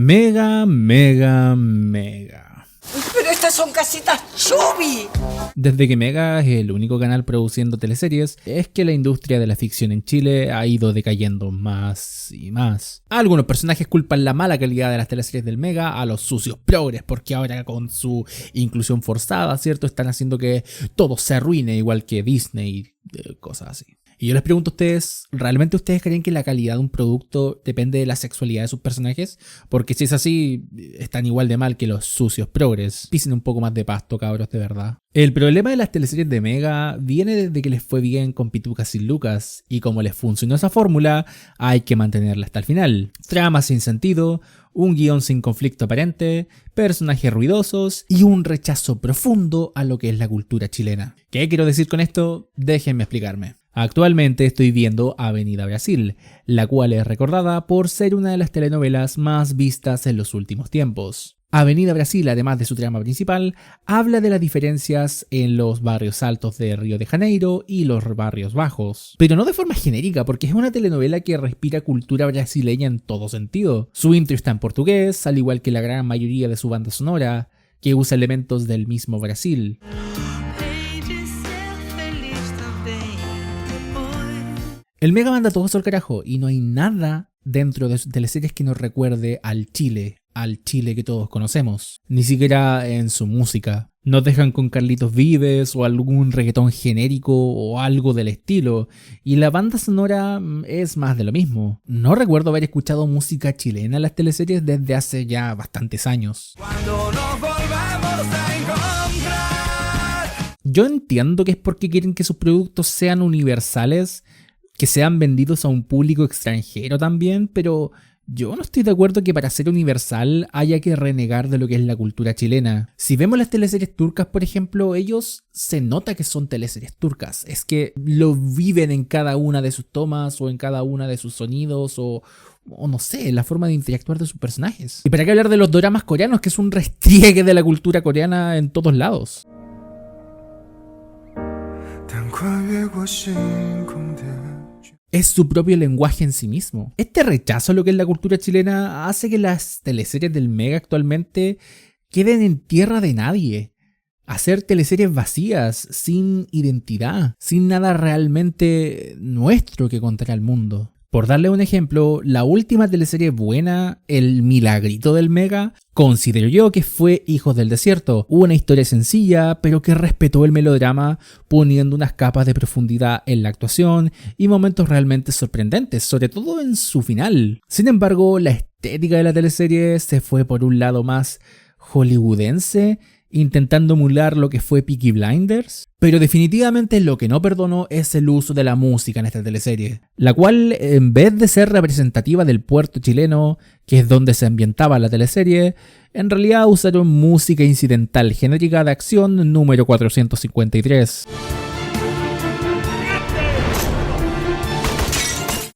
Mega, mega, mega. Pero estas son casitas Chubby. Desde que Mega es el único canal produciendo teleseries, es que la industria de la ficción en Chile ha ido decayendo más y más. Algunos personajes culpan la mala calidad de las teleseries del Mega a los sucios progres, porque ahora con su inclusión forzada, ¿cierto? Están haciendo que todo se arruine, igual que Disney, cosas así. Y yo les pregunto a ustedes, ¿realmente ustedes creen que la calidad de un producto depende de la sexualidad de sus personajes? Porque si es así, están igual de mal que los sucios progres. Pisen un poco más de pasto, cabros, de verdad. El problema de las teleseries de Mega viene desde que les fue bien con Pitucas sin Lucas, y como les funcionó esa fórmula, hay que mantenerla hasta el final. Tramas sin sentido, un guión sin conflicto aparente, personajes ruidosos y un rechazo profundo a lo que es la cultura chilena. ¿Qué quiero decir con esto? Déjenme explicarme. Actualmente estoy viendo Avenida Brasil, la cual es recordada por ser una de las telenovelas más vistas en los últimos tiempos. Avenida Brasil, además de su trama principal, habla de las diferencias en los barrios altos de Río de Janeiro y los barrios bajos. Pero no de forma genérica, porque es una telenovela que respira cultura brasileña en todo sentido. Su intro está en portugués, al igual que la gran mayoría de su banda sonora, que usa elementos del mismo Brasil. El Mega manda todo eso al carajo y no hay nada dentro de sus teleseries que nos recuerde al Chile que todos conocemos. Ni siquiera en su música. Nos dejan con Carlitos Vives o algún reggaetón genérico o algo del estilo. Y la banda sonora es más de lo mismo. No recuerdo haber escuchado música chilena en las teleseries desde hace ya bastantes años. Cuando nos volvamos a encontrar. Yo entiendo que es porque quieren que sus productos sean universales, que sean vendidos a un público extranjero también, pero yo no estoy de acuerdo que para ser universal haya que renegar de lo que es la cultura chilena. Si vemos las teleseries turcas, por ejemplo, ellos se nota que son teleseries turcas. Es que lo viven en cada una de sus tomas o en cada una de sus sonidos o no sé, la forma de interactuar de sus personajes. Y para qué hablar de los doramas coreanos, que es un restriegue de la cultura coreana en todos lados. Es su propio lenguaje en sí mismo. Este rechazo a lo que es la cultura chilena hace que las teleseries del Mega actualmente queden en tierra de nadie. Hacer teleseries vacías, sin identidad, sin nada realmente nuestro que contar al mundo. Por darle un ejemplo, la última teleserie buena, El Milagrito del Mega, considero yo que fue Hijos del Desierto. Una historia sencilla, pero que respetó el melodrama, poniendo unas capas de profundidad en la actuación y momentos realmente sorprendentes, sobre todo en su final. Sin embargo, la estética de la teleserie se fue por un lado más hollywoodense, intentando emular lo que fue Peaky Blinders, pero definitivamente lo que no perdono es el uso de la música en esta teleserie, la cual, en vez de ser representativa del puerto chileno, que es donde se ambientaba la teleserie, en realidad usaron música incidental genérica de acción número 453.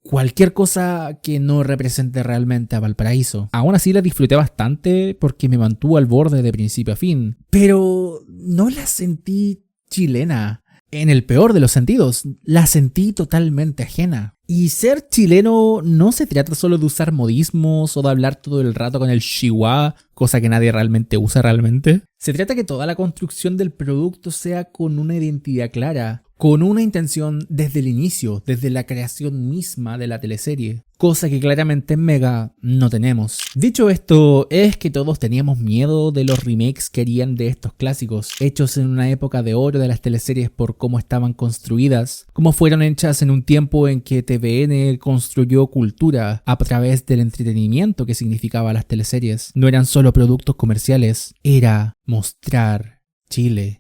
Cualquier cosa que no represente realmente a Valparaíso. Aún así la disfruté bastante porque me mantuvo al borde de principio a fin. Pero no la sentí chilena. En el peor de los sentidos, la sentí totalmente ajena. Y ser chileno no se trata solo de usar modismos o de hablar todo el rato con el chihuahua, cosa que nadie realmente usa realmente. Se trata que toda la construcción del producto sea con una identidad clara, con una intención desde el inicio, desde la creación misma de la teleserie, cosa que claramente en Mega no tenemos. Dicho esto, es que todos teníamos miedo de los remakes que harían de estos clásicos, hechos en una época de oro de las teleseries por cómo estaban construidas, cómo fueron hechas en un tiempo en que TVN construyó cultura a través del entretenimiento que significaba las teleseries. No eran solo productos comerciales, era mostrar Chile.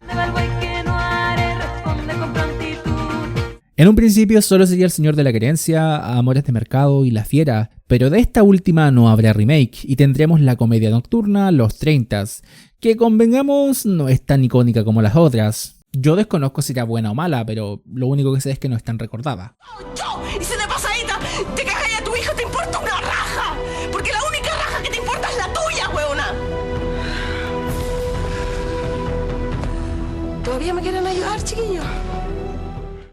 En un principio solo sería El Señor de la Querencia, Amores de Mercado y La Fiera, pero de esta última no habrá remake y tendremos la comedia nocturna Los 30s, que convengamos no es tan icónica como las otras. Yo desconozco si era buena o mala, pero lo único que sé es que no es tan recordada. Y si de pasadita te cagas a tu hija, te importa una raja, porque la única raja que te importa es la tuya, huevona. ¿Todavía me quieren ayudar, chiquillos?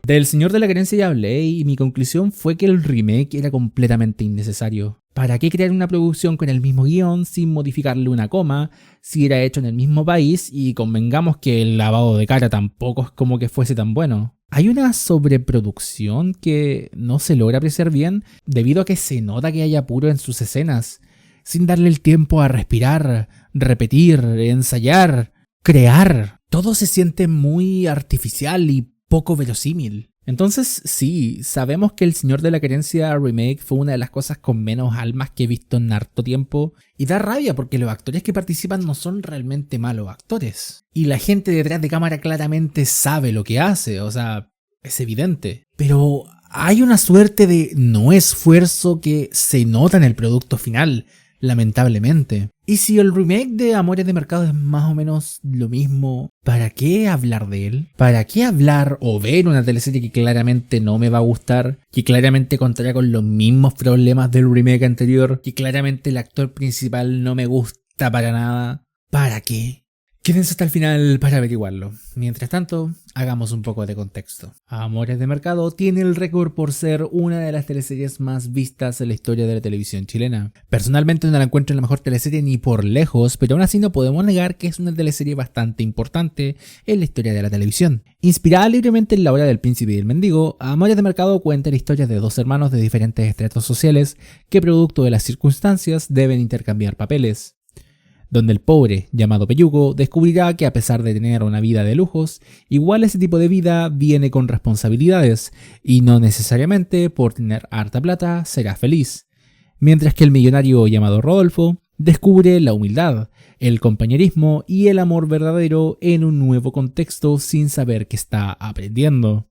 Del Señor de la Carencia ya hablé y mi conclusión fue que el remake era completamente innecesario. ¿Para qué crear una producción con el mismo guión sin modificarle una coma si era hecho en el mismo país y convengamos que el lavado de cara tampoco es como que fuese tan bueno? Hay una sobreproducción que no se logra apreciar bien debido a que se nota que hay apuro en sus escenas, sin darle el tiempo a respirar, repetir, ensayar, crear. Todo se siente muy artificial y poco verosímil. Entonces, sí, sabemos que El Señor de la Carencia Remake fue una de las cosas con menos almas que he visto en harto tiempo. Y da rabia porque los actores que participan no son realmente malos actores. Y la gente detrás de cámara claramente sabe lo que hace, o sea, es evidente. Pero hay una suerte de no esfuerzo que se nota en el producto final, lamentablemente. Y si el remake de Amores de Mercado es más o menos lo mismo, ¿para qué hablar de él? ¿Para qué hablar o ver una teleserie que claramente no me va a gustar? Que claramente contará con los mismos problemas del remake anterior. Que claramente el actor principal no me gusta para nada. ¿Para qué? Quédense hasta el final para averiguarlo. Mientras tanto, hagamos un poco de contexto. Amores de Mercado tiene el récord por ser una de las teleseries más vistas en la historia de la televisión chilena. Personalmente no la encuentro en la mejor teleserie ni por lejos, pero aún así no podemos negar que es una teleserie bastante importante en la historia de la televisión. Inspirada libremente en la obra del Príncipe y el Mendigo, Amores de Mercado cuenta la historia de dos hermanos de diferentes estratos sociales que, producto de las circunstancias, deben intercambiar papeles, donde el pobre, llamado Peyuco, descubrirá que a pesar de tener una vida de lujos, igual ese tipo de vida viene con responsabilidades, y no necesariamente por tener harta plata será feliz. Mientras que el millonario llamado Rodolfo descubre la humildad, el compañerismo y el amor verdadero en un nuevo contexto sin saber que está aprendiendo.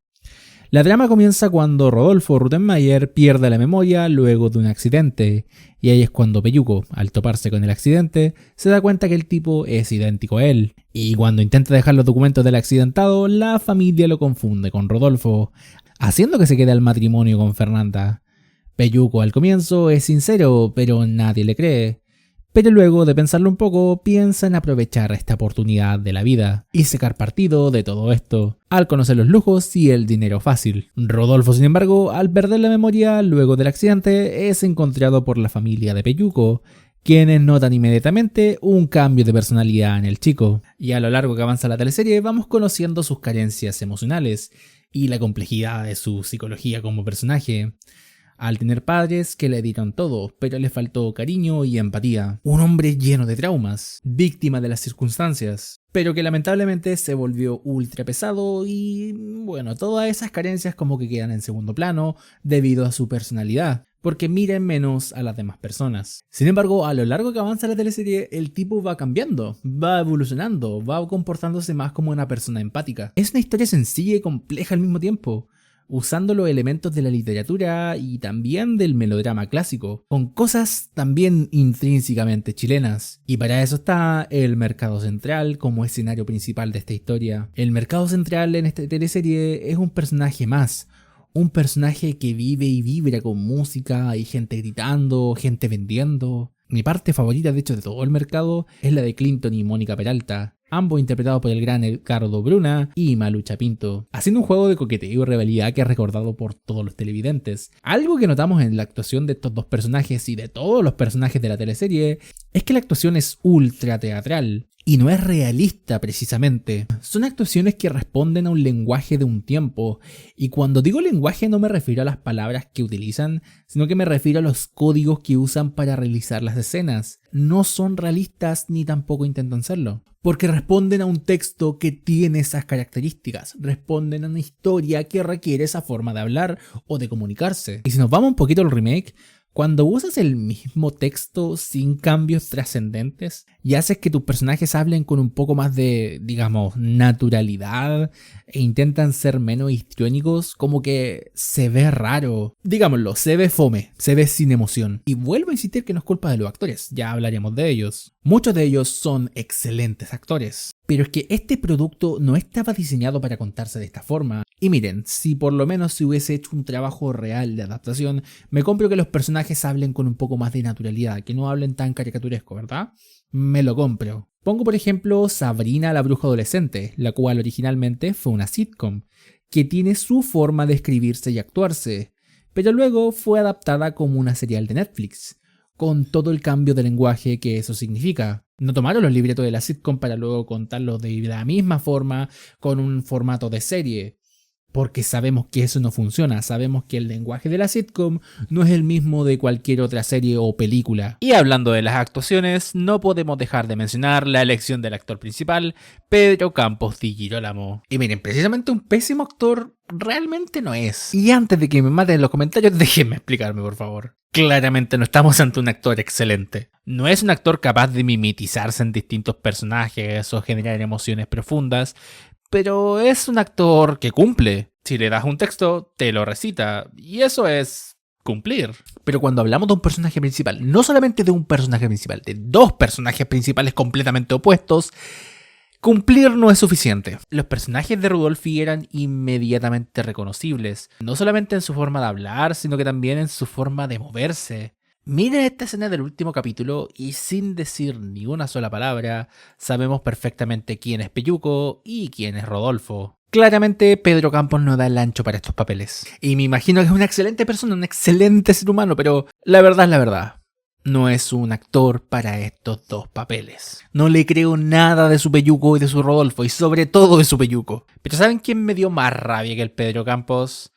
La trama comienza cuando Rodolfo Ruttenmeier pierde la memoria luego de un accidente, y ahí es cuando Peyuco, al toparse con el accidente, se da cuenta que el tipo es idéntico a él, y cuando intenta dejar los documentos del accidentado, la familia lo confunde con Rodolfo, haciendo que se quede al matrimonio con Fernanda. Peyuco al comienzo es sincero, pero nadie le cree. Pero luego de pensarlo un poco, piensa en aprovechar esta oportunidad de la vida y sacar partido de todo esto, al conocer los lujos y el dinero fácil. Rodolfo, sin embargo, al perder la memoria luego del accidente, es encontrado por la familia de Peyuco, quienes notan inmediatamente un cambio de personalidad en el chico. Y a lo largo que avanza la teleserie, vamos conociendo sus carencias emocionales y la complejidad de su psicología como personaje. Al tener padres que le dieron todo, pero le faltó cariño y empatía. Un hombre lleno de traumas, víctima de las circunstancias, pero que lamentablemente se volvió ultra pesado y bueno, todas esas carencias como que quedan en segundo plano debido a su personalidad, porque miren menos a las demás personas. Sin embargo, a lo largo que avanza la teleserie, el tipo va cambiando, va evolucionando, va comportándose más como una persona empática. Es una historia sencilla y compleja al mismo tiempo, usando los elementos de la literatura y también del melodrama clásico, con cosas también intrínsecamente chilenas. Y para eso está el Mercado Central como escenario principal de esta historia. El Mercado Central en esta teleserie es un personaje más, un personaje que vive y vibra con música y gente gritando, gente vendiendo. Mi parte favorita, de hecho, de todo el mercado es la de Clinton y Mónica Peralta, ambos interpretados por el gran Edgardo Bruna y Malucha Pinto, haciendo un juego de coqueteo y rivalidad que es recordado por todos los televidentes. Algo que notamos en la actuación de estos dos personajes y de todos los personajes de la teleserie es que la actuación es ultra teatral y no es realista precisamente. Son actuaciones que responden a un lenguaje de un tiempo, y cuando digo lenguaje no me refiero a las palabras que utilizan, sino que me refiero a los códigos que usan para realizar las escenas. No son realistas ni tampoco intentan serlo, porque responden a un texto que tiene esas características, responden a una historia que requiere esa forma de hablar o de comunicarse. Y si nos vamos un poquito al remake, cuando usas el mismo texto sin cambios trascendentes y haces que tus personajes hablen con un poco más de, digamos, naturalidad e intentan ser menos histriónicos, como que se ve raro. Digámoslo, se ve fome, se ve sin emoción. Y vuelvo a insistir que no es culpa de los actores, ya hablaremos de ellos. Muchos de ellos son excelentes actores, pero es que este producto no estaba diseñado para contarse de esta forma. Y miren, si por lo menos se hubiese hecho un trabajo real de adaptación, me compro que los personajes hablen con un poco más de naturalidad, que no hablen tan caricaturesco, ¿verdad? Me lo compro. Pongo por ejemplo Sabrina la bruja adolescente, la cual originalmente fue una sitcom, que tiene su forma de escribirse y actuarse, pero luego fue adaptada como una serial de Netflix, con todo el cambio de lenguaje que eso significa. No tomaron los libretos de la sitcom para luego contarlos de la misma forma con un formato de serie, porque sabemos que eso no funciona, sabemos que el lenguaje de la sitcom no es el mismo de cualquier otra serie o película. Y hablando de las actuaciones, no podemos dejar de mencionar la elección del actor principal, Pedro Campos Di Girolamo. Y miren, precisamente un pésimo actor realmente no es. Y antes de que me maten en los comentarios, déjenme explicarme, por favor. Claramente no estamos ante un actor excelente. No es un actor capaz de mimetizarse en distintos personajes o generar emociones profundas, pero es un actor que cumple. Si le das un texto, te lo recita, y eso es cumplir. Pero cuando hablamos de un personaje principal, no solamente de un personaje principal, de dos personajes principales completamente opuestos, cumplir no es suficiente. Los personajes de Rudolphy eran inmediatamente reconocibles, no solamente en su forma de hablar, sino que también en su forma de moverse. Miren esta escena del último capítulo y sin decir ni una sola palabra, sabemos perfectamente quién es Peyuco y quién es Rodolfo. Claramente Pedro Campos no da el ancho para estos papeles. Y me imagino que es una excelente persona, un excelente ser humano, pero la verdad es la verdad. No es un actor para estos dos papeles. No le creo nada de su Peyuco y de su Rodolfo, y sobre todo de su Peyuco. Pero ¿saben quién me dio más rabia que el Pedro Campos?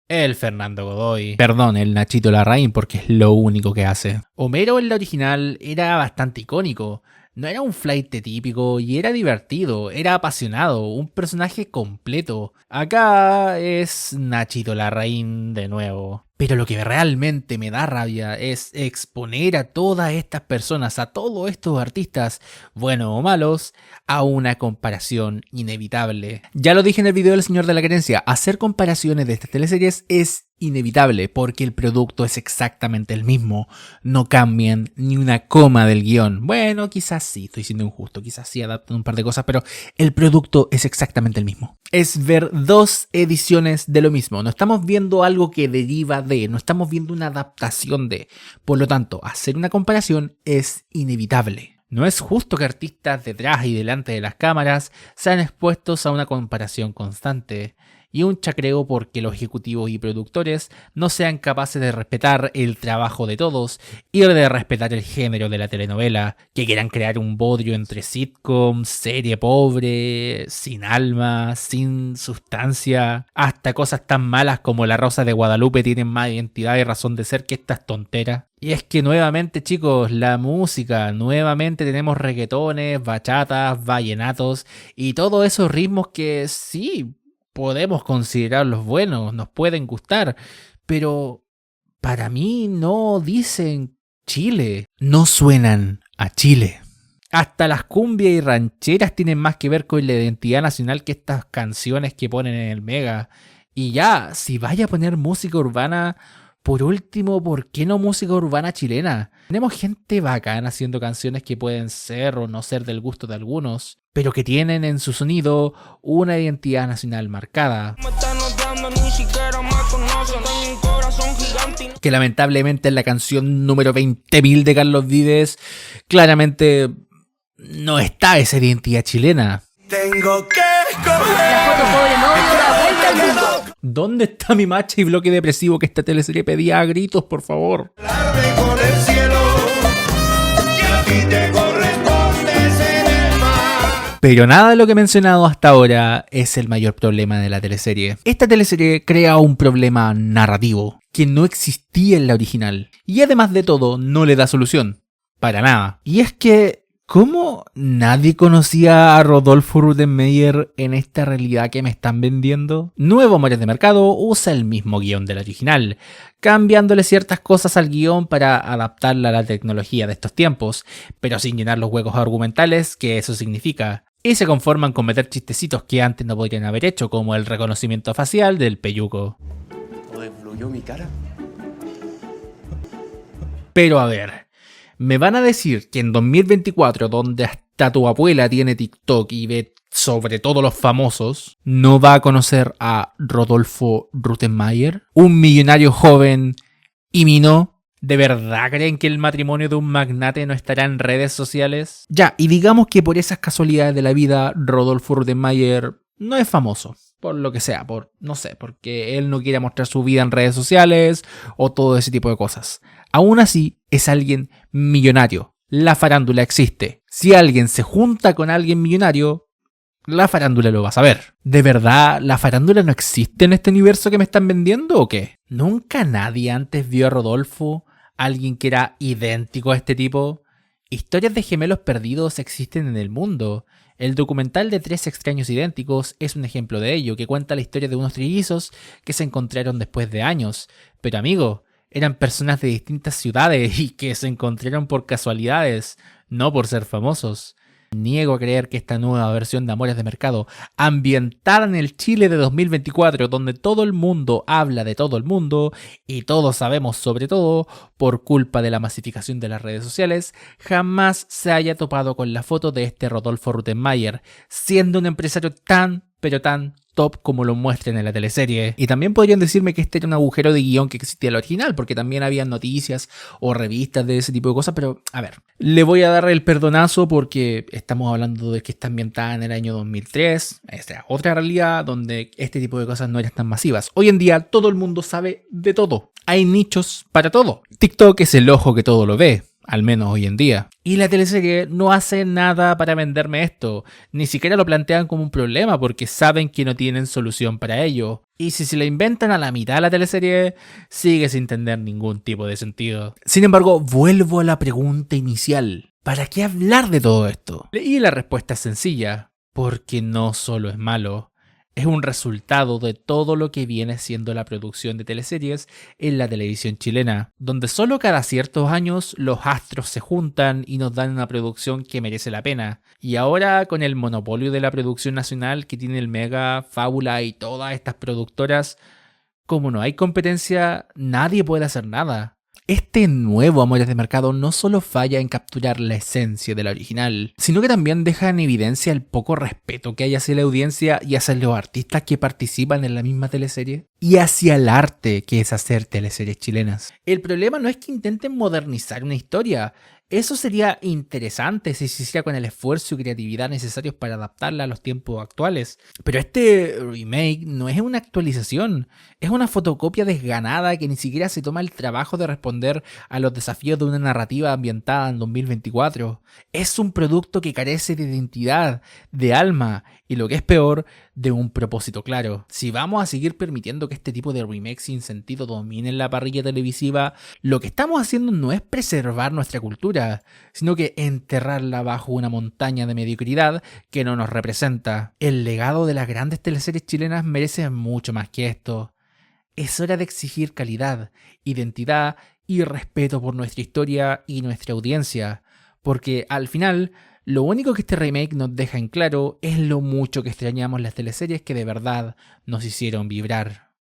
El Fernando Godoy. Perdón, el Nachito Larraín, porque es lo único que hace. Homero en la original era bastante icónico. No era un flaite típico y era divertido, era apasionado, un personaje completo. Acá es Nachito Larraín de nuevo. Pero lo que realmente me da rabia es exponer a todas estas personas, a todos estos artistas, buenos o malos, a una comparación inevitable. Ya lo dije en el video del Señor de la Querencia, hacer comparaciones de estas teleseries es inevitable porque el producto es exactamente el mismo. No cambian ni una coma del guión. Bueno, quizás sí, estoy siendo injusto, quizás sí adaptan un par de cosas, pero el producto es exactamente el mismo. Es ver dos ediciones de lo mismo. No estamos viendo algo que deriva de, no estamos viendo una adaptación de. Por lo tanto, hacer una comparación es inevitable. No es justo que artistas detrás y delante de las cámaras sean expuestos a una comparación constante y un chacreo porque los ejecutivos y productores no sean capaces de respetar el trabajo de todos y de respetar el género de la telenovela, que quieran crear un bodrio entre sitcom, serie pobre, sin alma, sin sustancia, hasta cosas tan malas como La Rosa de Guadalupe tienen más identidad y razón de ser que estas tonteras. Y es que nuevamente, chicos, la música, nuevamente tenemos reggaetones, bachatas, vallenatos y todos esos ritmos que sí podemos considerarlos buenos, nos pueden gustar, pero para mí no dicen Chile, no suenan a Chile. Hasta las cumbias y rancheras tienen más que ver con la identidad nacional que estas canciones que ponen en el Mega. Y ya, si vaya a poner música urbana, por último, ¿por qué no música urbana chilena? Tenemos gente bacana haciendo canciones que pueden ser o no ser del gusto de algunos, pero que tienen en su sonido una identidad nacional marcada. Que lamentablemente en la canción número 20.000 de Carlos Vives, claramente no está esa identidad chilena. Tengo que escoger. La foto pobre novio da vuelta al mundo. ¿Dónde está mi macha y bloque depresivo que esta teleserie pedía a gritos, por favor? Hablarme con el cielo, que a ti te correspondes en el mar. Pero nada de lo que he mencionado hasta ahora es el mayor problema de la teleserie. Esta teleserie crea un problema narrativo que no existía en la original. Y además de todo, no le da solución. Para nada. Y es que ¿cómo nadie conocía a Rodolfo Ruttenmeier en esta realidad que me están vendiendo? Nuevo Amores de Mercado usa el mismo guión del original, cambiándole ciertas cosas al guión para adaptarla a la tecnología de estos tiempos, pero sin llenar los huecos argumentales que eso significa. Y se conforman con meter chistecitos que antes no podrían haber hecho, como el reconocimiento facial del Peyuco. ¿O influyó mi cara? Pero a ver, ¿me van a decir que en 2024, donde hasta tu abuela tiene TikTok y ve sobre todo los famosos, no va a conocer a Rodolfo Ruttenmeier? ¿Un millonario joven y minó? ¿De verdad creen que el matrimonio de un magnate no estará en redes sociales? Ya, y digamos que por esas casualidades de la vida, Rodolfo Ruttenmeier no es famoso. por lo que sea, no sé, porque él no quiere mostrar su vida en redes sociales o todo ese tipo de cosas. Aún así, es alguien millonario. La farándula existe. Si alguien se junta con alguien millonario, la farándula lo va a saber. ¿De verdad la farándula no existe en este universo que me están vendiendo o qué? ¿Nunca nadie antes vio a Rodolfo? ¿Alguien que era idéntico a este tipo? Historias de gemelos perdidos existen en el mundo. El documental de 3 extraños idénticos es un ejemplo de ello, que cuenta la historia de unos trillizos que se encontraron después de años. Pero amigo, eran personas de distintas ciudades y que se encontraron por casualidades, no por ser famosos. Niego a creer que esta nueva versión de Amores de Mercado, ambientada en el Chile de 2024, donde todo el mundo habla de todo el mundo y todos sabemos sobre todo por culpa de la masificación de las redes sociales, jamás se haya topado con la foto de este Rodolfo Rottenmeier, siendo un empresario tan, pero tan top como lo muestran en la teleserie. Y también podrían decirme que este era un agujero de guión que existía en el original, porque también había noticias o revistas de ese tipo de cosas, pero a ver, le voy a dar el perdonazo porque estamos hablando de que está ambientada en el año 2003, esta otra realidad donde este tipo de cosas no eran tan masivas. Hoy en día todo el mundo sabe de todo, hay nichos para todo. TikTok es el ojo que todo lo ve. Al menos hoy en día. Y la teleserie no hace nada para venderme esto. Ni siquiera lo plantean como un problema porque saben que no tienen solución para ello. Y si se la inventan a la mitad de la teleserie, sigue sin tener ningún tipo de sentido. Sin embargo, vuelvo a la pregunta inicial. ¿Para qué hablar de todo esto? Y la respuesta es sencilla. Porque no solo es malo. Es un resultado de todo lo que viene siendo la producción de teleseries en la televisión chilena, donde solo cada ciertos años los astros se juntan y nos dan una producción que merece la pena. Y ahora con el monopolio de la producción nacional que tiene el Mega, Fábula y todas estas productoras, como no hay competencia, nadie puede hacer nada. Este nuevo Amores de Mercado no solo falla en capturar la esencia de la original, sino que también deja en evidencia el poco respeto que hay hacia la audiencia y hacia los artistas que participan en la misma teleserie, y hacia el arte que es hacer teleseries chilenas. El problema no es que intenten modernizar una historia. Eso sería interesante si se hiciera con el esfuerzo y creatividad necesarios para adaptarla a los tiempos actuales. Pero este remake no es una actualización, es una fotocopia desganada que ni siquiera se toma el trabajo de responder a los desafíos de una narrativa ambientada en 2024. Es un producto que carece de identidad, de alma y, lo que es peor, de un propósito claro. Si vamos a seguir permitiendo que este tipo de remakes sin sentido dominen la parrilla televisiva, lo que estamos haciendo no es preservar nuestra cultura, sino que enterrarla bajo una montaña de mediocridad que no nos representa. El legado de las grandes teleseries chilenas merece mucho más que esto. Es hora de exigir calidad, identidad y respeto por nuestra historia y nuestra audiencia, porque al final lo único que este remake nos deja en claro es lo mucho que extrañamos las teleseries que de verdad nos hicieron vibrar.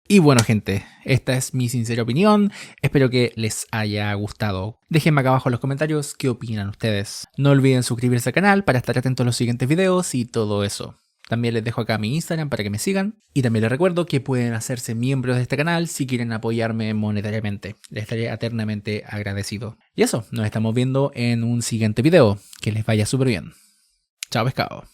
Y bueno gente, esta es mi sincera opinión, espero que les haya gustado. Déjenme acá abajo en los comentarios qué opinan ustedes. No olviden suscribirse al canal para estar atentos a los siguientes videos y todo eso. También les dejo acá mi Instagram para que me sigan. Y también les recuerdo que pueden hacerse miembros de este canal si quieren apoyarme monetariamente. Les estaré eternamente agradecido. Y eso, nos estamos viendo en un siguiente video. Que les vaya súper bien. Chao pescado.